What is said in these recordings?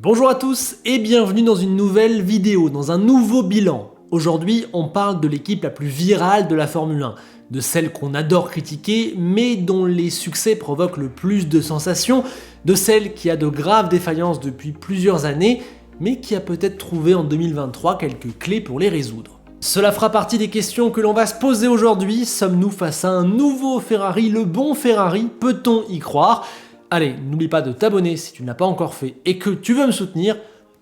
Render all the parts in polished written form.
Bonjour à tous et bienvenue dans une nouvelle vidéo, dans un nouveau bilan. Aujourd'hui, on parle de l'équipe la plus virale de la Formule 1, de celle qu'on adore critiquer mais dont les succès provoquent le plus de sensations, de celle qui a de graves défaillances depuis plusieurs années mais qui a peut-être trouvé en 2023 quelques clés pour les résoudre. Cela fera partie des questions que l'on va se poser aujourd'hui. Sommes-nous face à un nouveau Ferrari, le bon Ferrari? Peut-on y croire? Allez, n'oublie pas de t'abonner si tu ne l'as pas encore fait et que tu veux me soutenir.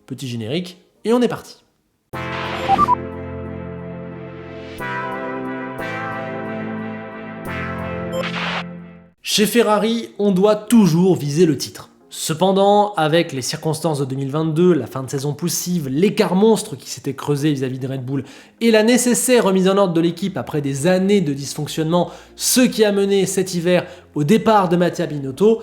Petit générique, et on est parti. Chez Ferrari, on doit toujours viser le titre. Cependant, avec les circonstances de 2022, la fin de saison poussive, l'écart monstre qui s'était creusé vis-à-vis de Red Bull et la nécessaire remise en ordre de l'équipe après des années de dysfonctionnement, ce qui a mené cet hiver au départ de Mattia Binotto,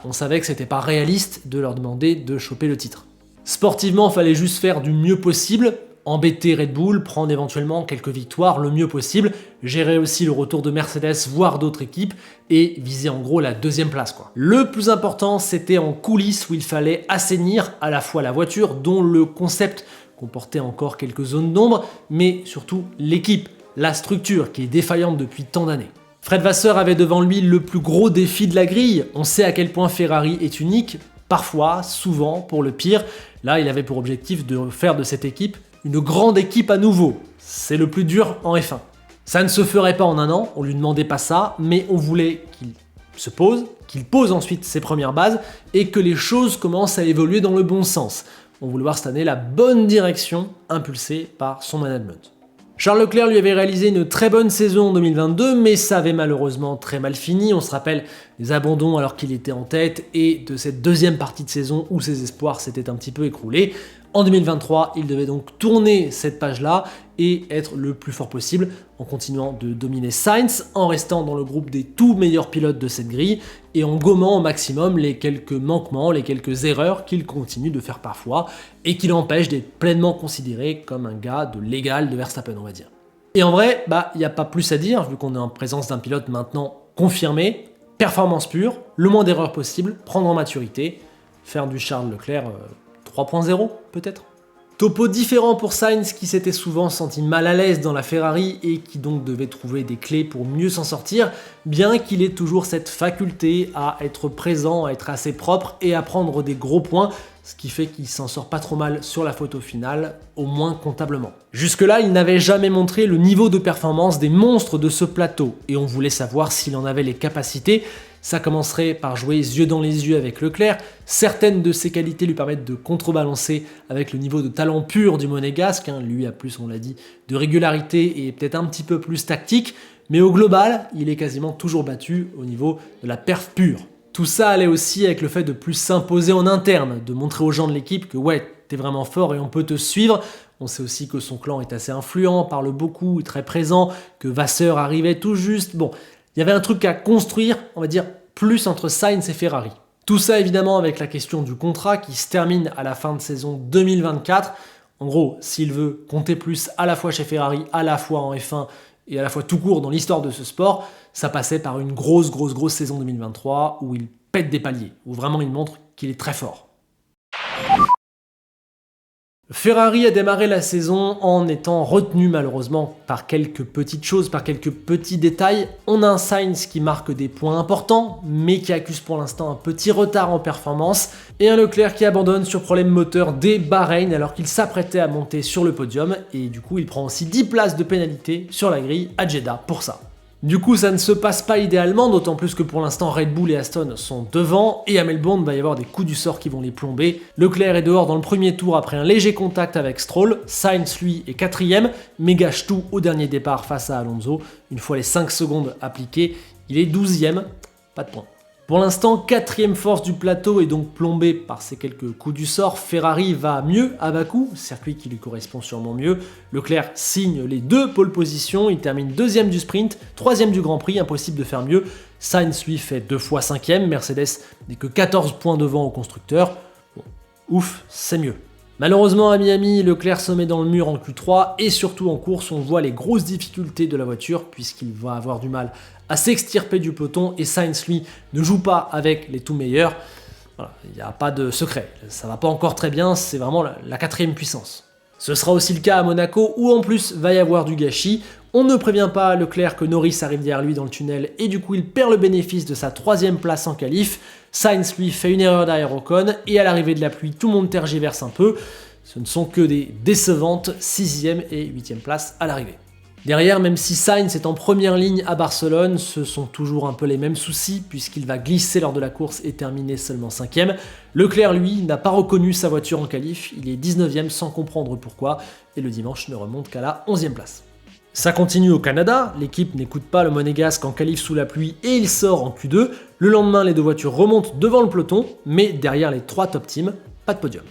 on savait que c'était pas réaliste de leur demander de choper le titre. Sportivement, il fallait juste faire du mieux possible, embêter Red Bull, prendre éventuellement quelques victoires le mieux possible, gérer aussi le retour de Mercedes, voire d'autres équipes, et viser en gros la deuxième place, quoi. Le plus important, c'était en coulisses où il fallait assainir à la fois la voiture, dont le concept comportait encore quelques zones d'ombre, mais surtout l'équipe, la structure qui est défaillante depuis tant d'années. Fred Vasseur avait devant lui le plus gros défi de la grille. On sait à quel point Ferrari est unique, parfois, souvent, pour le pire. Là, il avait pour objectif de faire de cette équipe une grande équipe à nouveau. C'est le plus dur en F1. Ça ne se ferait pas en un an, on lui demandait pas ça, mais on voulait qu'il se pose, qu'il pose ensuite ses premières bases et que les choses commencent à évoluer dans le bon sens. On voulait voir cette année la bonne direction impulsée par son management. Charles Leclerc lui avait réalisé une très bonne saison en 2022, mais ça avait malheureusement très mal fini. On se rappelle des abandons alors qu'il était en tête et de cette deuxième partie de saison où ses espoirs s'étaient un petit peu écroulés. En 2023, il devait donc tourner cette page-là et être le plus fort possible en continuant de dominer Sainz, en restant dans le groupe des tout meilleurs pilotes de cette grille et en gommant au maximum les quelques manquements, les quelques erreurs qu'il continue de faire parfois et qui l'empêchent d'être pleinement considéré comme un gars de l'égal de Verstappen, on va dire. Et en vrai, il n'y a pas plus à dire vu qu'on est en présence d'un pilote maintenant confirmé, performance pure, le moins d'erreurs possible, prendre en maturité, faire du Charles Leclerc 3.0 peut-être. Topo différent pour Sainz qui s'était souvent senti mal à l'aise dans la Ferrari et qui donc devait trouver des clés pour mieux s'en sortir, bien qu'il ait toujours cette faculté à être présent, à être assez propre et à prendre des gros points, ce qui fait qu'il s'en sort pas trop mal sur la photo finale, au moins comptablement. Jusque-là, il n'avait jamais montré le niveau de performance des monstres de ce plateau et on voulait savoir s'il en avait les capacités. Ça commencerait par jouer yeux dans les yeux avec Leclerc. Certaines de ses qualités lui permettent de contrebalancer avec le niveau de talent pur du Monégasque. Lui a plus, on l'a dit, de régularité et peut-être un petit peu plus tactique. Mais au global, il est quasiment toujours battu au niveau de la perf pure. Tout ça allait aussi avec le fait de plus s'imposer en interne, de montrer aux gens de l'équipe que ouais, t'es vraiment fort et on peut te suivre. On sait aussi que son clan est assez influent, parle beaucoup, est très présent, que Vasseur arrivait tout juste. Bon, il y avait un truc à construire, on va dire, plus entre Sainz et Ferrari. Tout ça évidemment avec la question du contrat qui se termine à la fin de saison 2024. En gros, s'il veut compter plus à la fois chez Ferrari, à la fois en F1 et à la fois tout court dans l'histoire de ce sport, ça passait par une grosse saison 2023 où il pète des paliers, où vraiment il montre qu'il est très fort. Ferrari a démarré la saison en étant retenu malheureusement par quelques petites choses, par quelques petits détails. On a un Sainz qui marque des points importants, mais qui accuse pour l'instant un petit retard en performance, et un Leclerc qui abandonne sur problème moteur dès Bahreïn alors qu'il s'apprêtait à monter sur le podium, et du coup il prend aussi 10 places de pénalité sur la grille à Jeddah pour ça. Du coup, ça ne se passe pas idéalement, d'autant plus que pour l'instant Red Bull et Aston sont devant, et à Melbourne, il va y avoir des coups du sort qui vont les plomber. Leclerc est dehors dans le premier tour après un léger contact avec Stroll, Sainz lui est 4ème, mais gâche tout au dernier départ face à Alonso. Une fois les 5 secondes appliquées, il est 12ème, pas de points. Pour l'instant, 4ème force du plateau est donc plombée par ces quelques coups du sort. Ferrari va mieux à Bakou, circuit qui lui correspond sûrement mieux. Leclerc signe les 2 pole positions, il termine 2ème du sprint, 3ème du Grand Prix, impossible de faire mieux. Sainz lui fait 2 fois 5ème, Mercedes n'est que 14 points devant au constructeur. Bon, ouf, c'est mieux. Malheureusement à Miami, Leclerc se met dans le mur en Q3 et surtout en course on voit les grosses difficultés de la voiture puisqu'il va avoir du mal à s'extirper du peloton et Sainz lui ne joue pas avec les tout meilleurs. Voilà, il n'y a pas de secret, ça va pas encore très bien, c'est vraiment la quatrième puissance. Ce sera aussi le cas à Monaco où en plus va y avoir du gâchis. On ne prévient pas Leclerc que Norris arrive derrière lui dans le tunnel et du coup il perd le bénéfice de sa 3e place en qualif. Sainz lui fait une erreur derrière Ocon et à l'arrivée de la pluie tout le monde tergiverse un peu. Ce ne sont que des décevantes 6e et 8e place à l'arrivée. Derrière, même si Sainz est en première ligne à Barcelone, ce sont toujours un peu les mêmes soucis puisqu'il va glisser lors de la course et terminer seulement 5e. Leclerc, lui, n'a pas reconnu sa voiture en qualif, il est 19e sans comprendre pourquoi et le dimanche ne remonte qu'à la 11e place. Ça continue au Canada, l'équipe n'écoute pas le monégasque en qualif sous la pluie et il sort en Q2. Le lendemain, les deux voitures remontent devant le peloton, mais derrière les 3 top teams, pas de podium.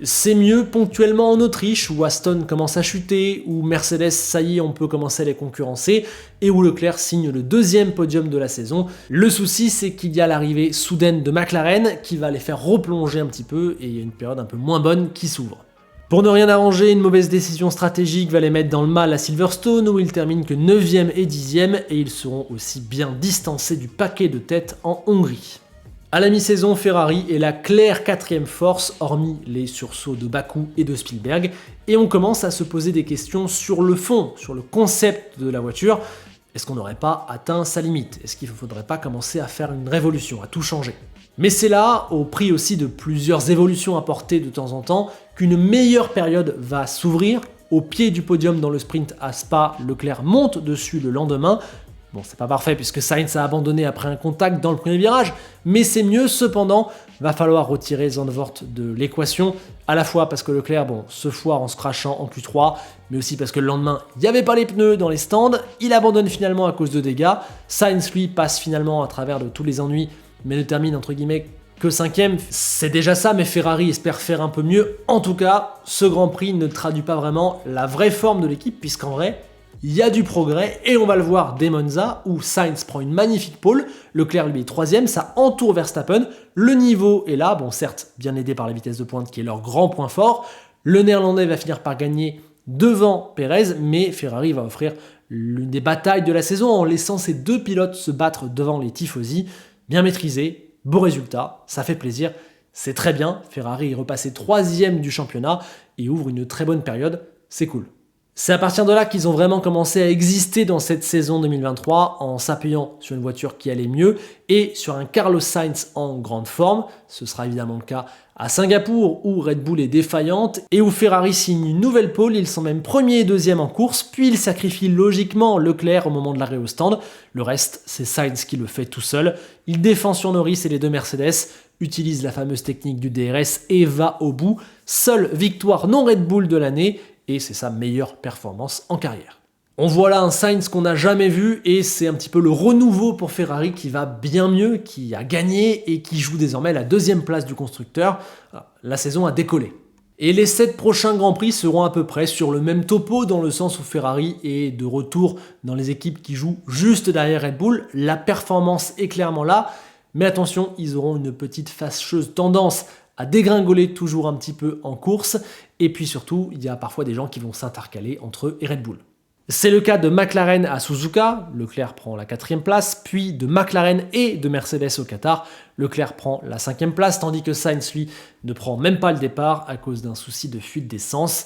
C'est mieux ponctuellement en Autriche, où Aston commence à chuter, où Mercedes, ça y est, on peut commencer à les concurrencer, et où Leclerc signe le 2e podium de la saison. Le souci, c'est qu'il y a l'arrivée soudaine de McLaren, qui va les faire replonger un petit peu, et il y a une période un peu moins bonne qui s'ouvre. Pour ne rien arranger, une mauvaise décision stratégique va les mettre dans le mal à Silverstone, où ils terminent que 9e et 10e, et ils seront aussi bien distancés du paquet de tête en Hongrie. À la mi-saison, Ferrari est la claire 4e force, hormis les sursauts de Bakou et de Spielberg, et on commence à se poser des questions sur le fond, sur le concept de la voiture. Est-ce qu'on n'aurait pas atteint sa limite? Est-ce qu'il ne faudrait pas commencer à faire une révolution, à tout changer? Mais c'est là, au prix aussi de plusieurs évolutions apportées de temps en temps, qu'une meilleure période va s'ouvrir. Au pied du podium dans le sprint à Spa, Leclerc monte dessus le lendemain. Bon, c'est pas parfait puisque Sainz a abandonné après un contact dans le premier virage, mais c'est mieux cependant. Va falloir retirer Zandvoort de l'équation, à la fois parce que Leclerc se foire en se crachant en Q3, mais aussi parce que le lendemain, il n'y avait pas les pneus dans les stands, il abandonne finalement à cause de dégâts. Sainz, lui, passe finalement à travers de tous les ennuis, mais ne termine entre guillemets que 5e. C'est déjà ça, mais Ferrari espère faire un peu mieux. En tout cas, ce Grand Prix ne traduit pas vraiment la vraie forme de l'équipe, puisqu'en vrai, il y a du progrès et on va le voir dès Monza où Sainz prend une magnifique pole, Leclerc lui est 3e, ça entoure Verstappen, le niveau est là, bon certes bien aidé par la vitesse de pointe qui est leur grand point fort, le néerlandais va finir par gagner devant Perez, mais Ferrari va offrir l'une des batailles de la saison en laissant ces deux pilotes se battre devant les tifosi, bien maîtrisé, beau résultat, ça fait plaisir, c'est très bien, Ferrari est repassé 3e du championnat et ouvre une très bonne période, c'est cool. C'est à partir de là qu'ils ont vraiment commencé à exister dans cette saison 2023 en s'appuyant sur une voiture qui allait mieux et sur un Carlos Sainz en grande forme. Ce sera évidemment le cas à Singapour où Red Bull est défaillante et où Ferrari signe une nouvelle pole. Ils sont même premier et deuxième en course, puis ils sacrifient logiquement Leclerc au moment de l'arrêt au stand. Le reste, c'est Sainz qui le fait tout seul. Il défend sur Norris et les deux Mercedes, utilise la fameuse technique du DRS et va au bout. Seule victoire non Red Bull de l'année. Et c'est sa meilleure performance en carrière. On voit là un Sainz qu'on n'a jamais vu et c'est un petit peu le renouveau pour Ferrari qui va bien mieux, qui a gagné et qui joue désormais la 2e place du constructeur. La saison a décollé. Et les 7 prochains Grands Prix seront à peu près sur le même topo dans le sens où Ferrari est de retour dans les équipes qui jouent juste derrière Red Bull. La performance est clairement là, mais attention, ils auront une petite fâcheuse tendance à dégringoler toujours un petit peu en course, et puis surtout, il y a parfois des gens qui vont s'intercaler entre eux et Red Bull. C'est le cas de McLaren à Suzuka, Leclerc prend la 4e place, puis de McLaren et de Mercedes au Qatar, Leclerc prend la 5e place, tandis que Sainz, lui, ne prend même pas le départ à cause d'un souci de fuite d'essence.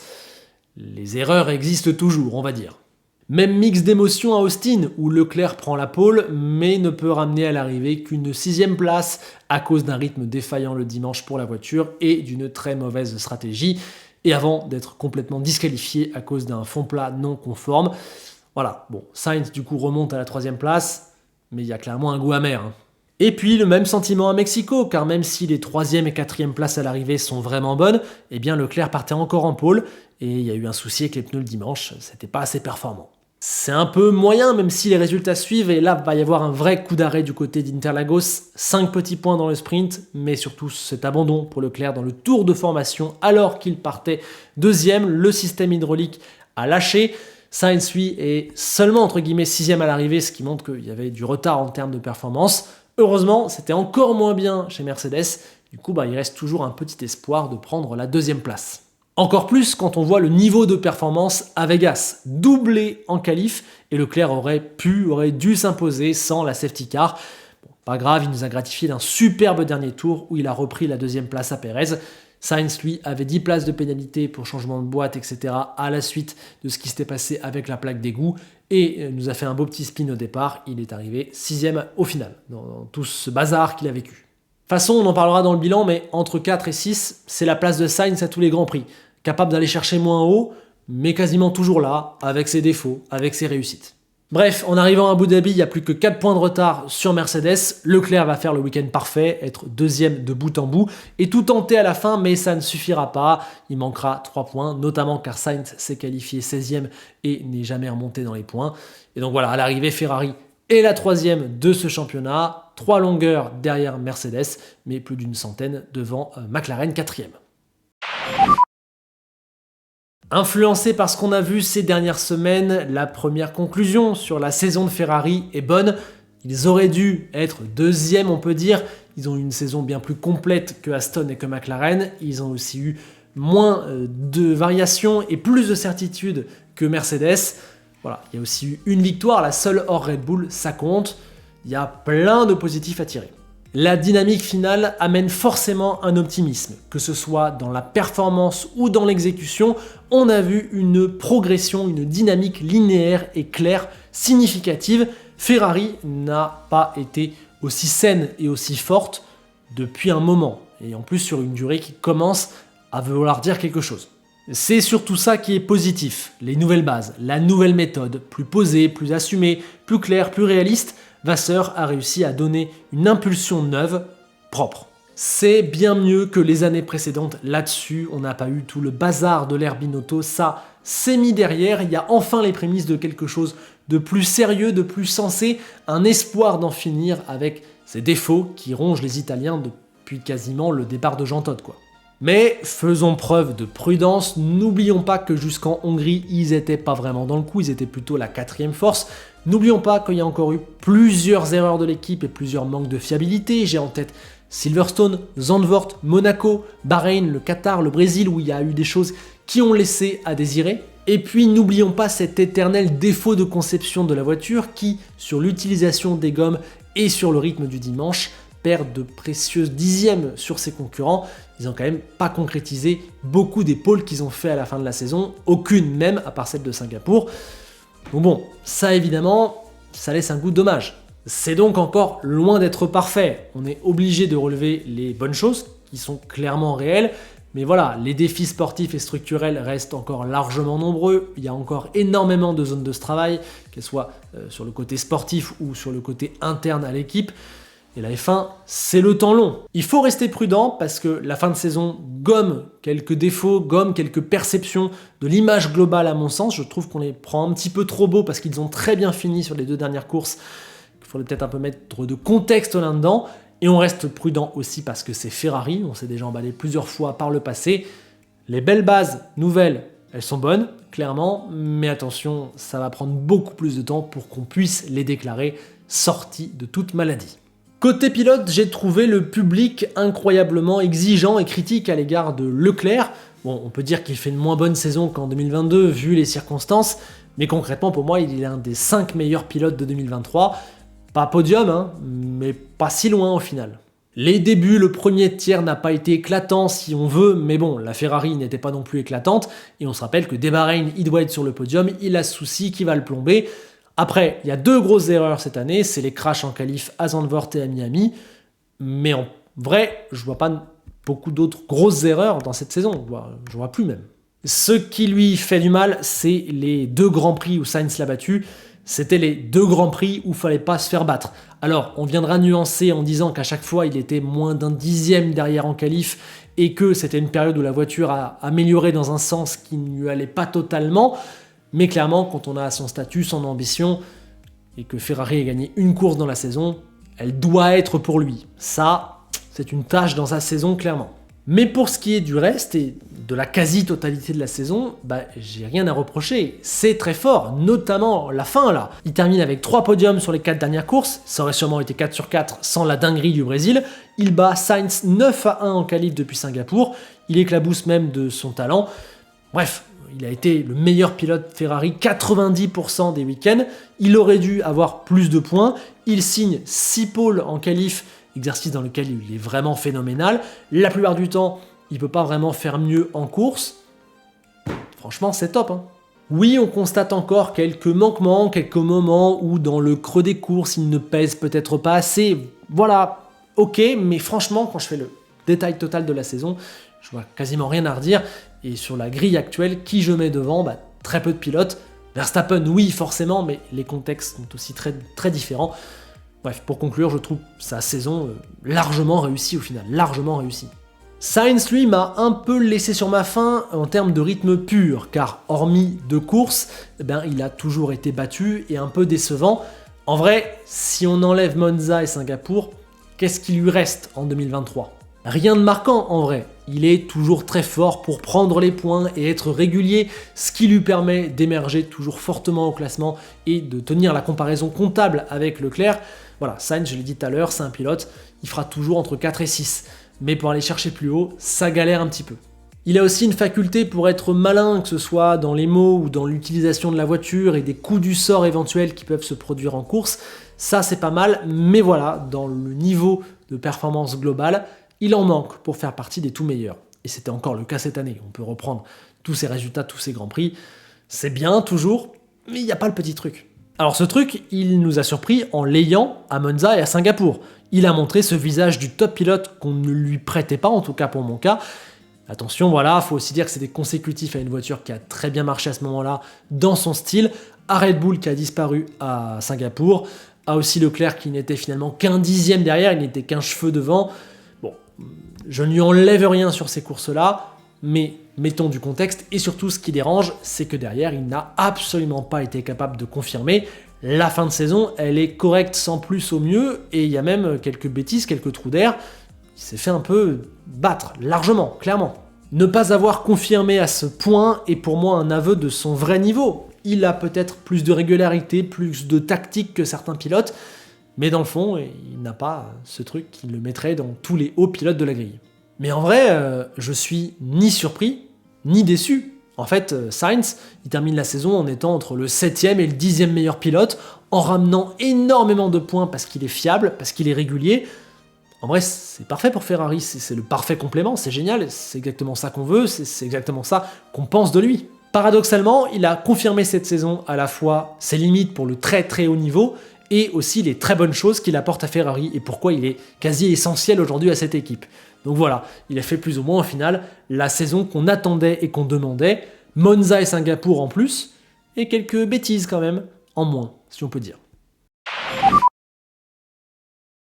Les erreurs existent toujours, on va dire. Même mix d'émotions à Austin, où Leclerc prend la pole, mais ne peut ramener à l'arrivée qu'une 6e place à cause d'un rythme défaillant le dimanche pour la voiture et d'une très mauvaise stratégie, et avant d'être complètement disqualifié à cause d'un fond plat non conforme. Voilà, bon, Sainz du coup remonte à la 3e place, mais il y a clairement un goût amer. Et puis le même sentiment à Mexico, car même si les 3e et 4e places à l'arrivée sont vraiment bonnes, eh bien Leclerc partait encore en pole, et il y a eu un souci avec les pneus le dimanche, c'était pas assez performant. C'est un peu moyen, même si les résultats suivent, et là, il va y avoir un vrai coup d'arrêt du côté d'Interlagos. 5 petits points dans le sprint, mais surtout cet abandon pour Leclerc dans le tour de formation, alors qu'il partait 2e. Le système hydraulique a lâché. Sainz, lui, est seulement, entre guillemets, 6e à l'arrivée, ce qui montre qu'il y avait du retard en termes de performance. Heureusement, c'était encore moins bien chez Mercedes. Du coup, il reste toujours un petit espoir de prendre la 2e place. Encore plus quand on voit le niveau de performance à Vegas, doublé en qualif, et Leclerc aurait dû s'imposer sans la safety car. Bon, Pas grave, il nous a gratifié d'un superbe dernier tour où il a repris la deuxième place à Pérez. Sainz, lui, avait 10 places de pénalité pour changement de boîte, etc. à la suite de ce qui s'était passé avec la plaque d'égout et nous a fait un beau petit spin au départ. Il est arrivé 6e au final, dans tout ce bazar qu'il a vécu. De toute façon, on en parlera dans le bilan, mais entre 4 et 6, c'est la place de Sainz à tous les grands prix. Capable d'aller chercher moins haut, mais quasiment toujours là, avec ses défauts, avec ses réussites. Bref, en arrivant à Abu Dhabi, il n'y a plus que 4 points de retard sur Mercedes. Leclerc va faire le week-end parfait, être deuxième de bout en bout, et tout tenter à la fin, mais ça ne suffira pas. Il manquera 3 points, notamment car Sainz s'est qualifié 16e et n'est jamais remonté dans les points. Et donc voilà, à l'arrivée, Ferrari est la 3e de ce championnat, 3 longueurs derrière Mercedes, mais plus d'une centaine devant McLaren 4e. Influencé par ce qu'on a vu ces dernières semaines, la première conclusion sur la saison de Ferrari est bonne. Ils auraient dû être deuxième, on peut dire. Ils ont eu une saison bien plus complète que Aston et que McLaren. Ils ont aussi eu moins de variations et plus de certitudes que Mercedes. Voilà, il y a aussi eu une victoire, la seule hors Red Bull, ça compte. Il y a plein de positifs à tirer. La dynamique finale amène forcément un optimisme, que ce soit dans la performance ou dans l'exécution. On a vu une progression, une dynamique linéaire et claire, significative. Ferrari n'a pas été aussi saine et aussi forte depuis un moment, et en plus sur une durée qui commence à vouloir dire quelque chose. C'est surtout ça qui est positif, les nouvelles bases, la nouvelle méthode, plus posée, plus assumée, plus claire, plus réaliste. Vasseur a réussi à donner une impulsion neuve, propre. C'est bien mieux que les années précédentes là-dessus, on n'a pas eu tout le bazar de l'ère Binotto, ça s'est mis derrière, il y a enfin les prémices de quelque chose de plus sérieux, de plus sensé, un espoir d'en finir avec ces défauts qui rongent les Italiens depuis quasiment le départ de Jean Todt, quoi. Mais faisons preuve de prudence, n'oublions pas que jusqu'en Hongrie, ils n'étaient pas vraiment dans le coup, ils étaient plutôt la 4e force. N'oublions pas qu'il y a encore eu plusieurs erreurs de l'équipe et plusieurs manques de fiabilité. J'ai en tête Silverstone, Zandvoort, Monaco, Bahreïn, le Qatar, le Brésil, où il y a eu des choses qui ont laissé à désirer. Et puis n'oublions pas cet éternel défaut de conception de la voiture qui, sur l'utilisation des gommes et sur le rythme du dimanche, perd de précieux dixièmes sur ses concurrents. Ils n'ont quand même pas concrétisé beaucoup des pôles qu'ils ont fait à la fin de la saison, aucune même, à part celle de Singapour. Donc bon, ça évidemment, ça laisse un goût dommage. C'est donc encore loin d'être parfait. On est obligé de relever les bonnes choses, qui sont clairement réelles, mais voilà, les défis sportifs et structurels restent encore largement nombreux. Il y a encore énormément de zones de travail, qu'elles soient sur le côté sportif ou sur le côté interne à l'équipe. Et la F1, c'est le temps long. Il faut rester prudent parce que la fin de saison gomme quelques défauts, gomme quelques perceptions de l'image globale à mon sens. Je trouve qu'on les prend un petit peu trop beau parce qu'ils ont très bien fini sur les 2 dernières courses. Il faudrait peut-être un peu mettre de contexte là-dedans. Et on reste prudent aussi parce que c'est Ferrari, on s'est déjà emballé plusieurs fois par le passé. Les belles bases nouvelles, elles sont bonnes, clairement, mais attention, ça va prendre beaucoup plus de temps pour qu'on puisse les déclarer sortis de toute maladie. Côté pilote, j'ai trouvé le public incroyablement exigeant et critique à l'égard de Leclerc. Bon, on peut dire qu'il fait une moins bonne saison qu'en 2022 vu les circonstances, mais concrètement pour moi, il est l'un des 5 meilleurs pilotes de 2023. Pas podium, hein, mais pas si loin au final. Les débuts, le premier tiers n'a pas été éclatant si on veut, mais bon, la Ferrari n'était pas non plus éclatante, et on se rappelle que dès Bahreïn, il doit être sur le podium, il a ce souci qui va le plomber. Après, il y a 2 grosses erreurs cette année, c'est les crashs en qualif à Zandvoort et à Miami, mais en vrai, je vois pas beaucoup d'autres grosses erreurs dans cette saison, je vois plus même. Ce qui lui fait du mal, c'est les 2 grands prix où Sainz l'a battu. C'était les 2 grands prix où il fallait pas se faire battre. Alors, on viendra nuancer en disant qu'à chaque fois, il était moins d'un dixième derrière en qualif et que c'était une période où la voiture a amélioré dans un sens qui ne lui allait pas totalement. Mais clairement, quand on a son statut, son ambition, et que Ferrari a gagné une course dans la saison, elle doit être pour lui. Ça, c'est une tâche dans sa saison, clairement. Mais pour ce qui est du reste, et de la quasi-totalité de la saison, j'ai rien à reprocher. C'est très fort, notamment la fin là. Il termine avec 3 podiums sur les 4 dernières courses, ça aurait sûrement été 4 sur 4 sans la dinguerie du Brésil. Il bat Sainz 9-1 en qualif depuis Singapour, il éclabousse même de son talent. Bref, il a été le meilleur pilote Ferrari 90% des week-ends, il aurait dû avoir plus de points, il signe 6 pôles en qualif, exercice dans lequel il est vraiment phénoménal, la plupart du temps, il ne peut pas vraiment faire mieux en course. Franchement, c'est top, hein. Oui, on constate encore quelques manquements, quelques moments où dans le creux des courses, il ne pèse peut-être pas assez. Voilà, ok, mais franchement, quand je fais le détail total de la saison, je vois quasiment rien à redire. Et sur la grille actuelle, qui je mets devant? Très peu de pilotes. Verstappen, oui, forcément, mais les contextes sont aussi très, très différents. Bref, pour conclure, je trouve sa saison largement réussie au final, largement réussie. Sainz, lui, m'a un peu laissé sur ma faim en termes de rythme pur, car hormis deux courses, il a toujours été battu et un peu décevant. En vrai, si on enlève Monza et Singapour, qu'est-ce qui lui reste en 2023? Rien de marquant en vrai. Il est toujours très fort pour prendre les points et être régulier, ce qui lui permet d'émerger toujours fortement au classement et de tenir la comparaison comptable avec Leclerc. Voilà, Sainz, je l'ai dit tout à l'heure, c'est un pilote, il fera toujours entre 4 et 6. Mais pour aller chercher plus haut, ça galère un petit peu. Il a aussi une faculté pour être malin, que ce soit dans les mots ou dans l'utilisation de la voiture et des coups du sort éventuels qui peuvent se produire en course. Ça, c'est pas mal, mais voilà, dans le niveau de performance globale, il en manque pour faire partie des tout meilleurs. Et c'était encore le cas cette année. On peut reprendre tous ces résultats, tous ces grands prix. C'est bien, toujours, mais il n'y a pas le petit truc. Alors ce truc, il nous a surpris en l'ayant à Monza et à Singapour. Il a montré ce visage du top pilote qu'on ne lui prêtait pas, en tout cas pour mon cas. Attention, voilà, faut aussi dire que c'était consécutif à une voiture qui a très bien marché à ce moment-là dans son style, à Red Bull qui a disparu à Singapour, à aussi Leclerc qui n'était finalement qu'un dixième derrière, il n'était qu'un cheveu devant. Bon, je ne lui enlève rien sur ces courses-là, mais mettons du contexte, et surtout ce qui dérange, c'est que derrière, il n'a absolument pas été capable de confirmer. La fin de saison, elle est correcte sans plus au mieux, et il y a même quelques bêtises, quelques trous d'air. Il s'est fait un peu battre, largement, clairement. Ne pas avoir confirmé à ce point est pour moi un aveu de son vrai niveau. Il a peut-être plus de régularité, plus de tactique que certains pilotes, mais dans le fond, il n'a pas ce truc qui le mettrait dans tous les hauts pilotes de la grille. Mais en vrai, je suis ni surpris, ni déçu. En fait, Sainz, il termine la saison en étant entre le 7e et le 10e meilleur pilote, en ramenant énormément de points parce qu'il est fiable, parce qu'il est régulier. En vrai, c'est parfait pour Ferrari, c'est le parfait complément, c'est génial, c'est exactement ça qu'on veut, c'est exactement ça qu'on pense de lui. Paradoxalement, il a confirmé cette saison à la fois ses limites pour le très très haut niveau et aussi les très bonnes choses qu'il apporte à Ferrari et pourquoi il est quasi essentiel aujourd'hui à cette équipe. Donc voilà, il a fait plus ou moins au final la saison qu'on attendait et qu'on demandait, Monza et Singapour en plus, et quelques bêtises quand même en moins, si on peut dire.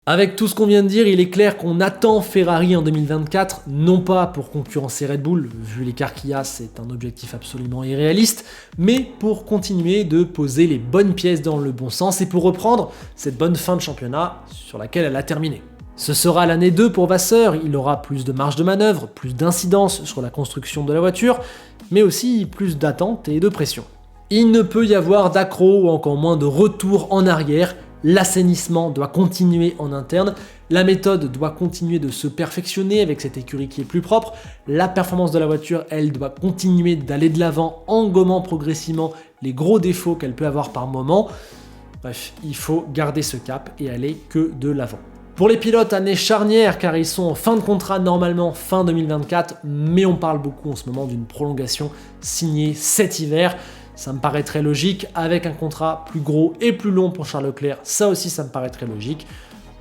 Avec tout ce qu'on vient de dire, il est clair qu'on attend Ferrari en 2024, non pas pour concurrencer Red Bull, vu l'écart qu'il y a, c'est un objectif absolument irréaliste, mais pour continuer de poser les bonnes pièces dans le bon sens et pour reprendre cette bonne fin de championnat sur laquelle elle a terminé. Ce sera l'année 2 pour Vasseur, il aura plus de marge de manœuvre, plus d'incidence sur la construction de la voiture, mais aussi plus d'attente et de pression. Il ne peut y avoir d'accro ou encore moins de retour en arrière. L'assainissement doit continuer en interne, la méthode doit continuer de se perfectionner avec cette écurie qui est plus propre, la performance de la voiture, elle doit continuer d'aller de l'avant en gommant progressivement les gros défauts qu'elle peut avoir par moment. Bref, il faut garder ce cap et aller que de l'avant. Pour les pilotes, année charnière car ils sont en fin de contrat normalement fin 2024, mais on parle beaucoup en ce moment d'une prolongation signée cet hiver. Ça me paraît très logique, avec un contrat plus gros et plus long pour Charles Leclerc, ça aussi ça me paraît très logique.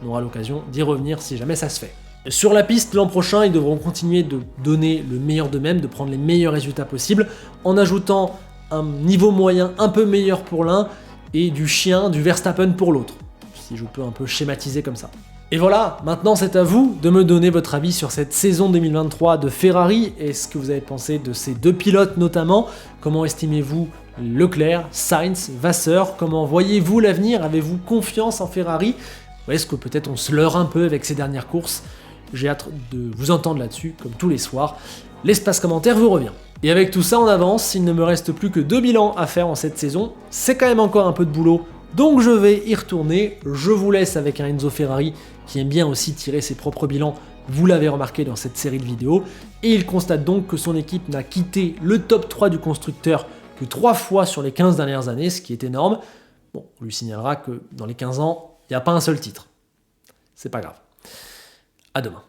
On aura l'occasion d'y revenir si jamais ça se fait. Sur la piste, l'an prochain, ils devront continuer de donner le meilleur d'eux-mêmes, de prendre les meilleurs résultats possibles, en ajoutant un niveau moyen un peu meilleur pour l'un, et du chien, du Verstappen pour l'autre, si je peux un peu schématiser comme ça. Et voilà, maintenant c'est à vous de me donner votre avis sur cette saison 2023 de Ferrari, et ce que vous avez pensé de ces deux pilotes notamment, comment estimez-vous Leclerc, Sainz, Vasseur, comment voyez-vous l'avenir? Avez-vous confiance en Ferrari? Ou est-ce que peut-être on se leurre un peu avec ces dernières courses? J'ai hâte de vous entendre là-dessus, comme tous les soirs. L'espace commentaire vous revient. Et avec tout ça en avance, il ne me reste plus que 2 bilans à faire en cette saison. C'est quand même encore un peu de boulot, donc je vais y retourner. Je vous laisse avec un Enzo Ferrari qui aime bien aussi tirer ses propres bilans vous l'avez remarqué dans cette série de vidéos, et il constate donc que son équipe n'a quitté le top 3 du constructeur que 3 fois sur les 15 dernières années, ce qui est énorme. Bon, on lui signalera que dans les 15 ans, il n'y a pas un seul titre. C'est pas grave. À demain.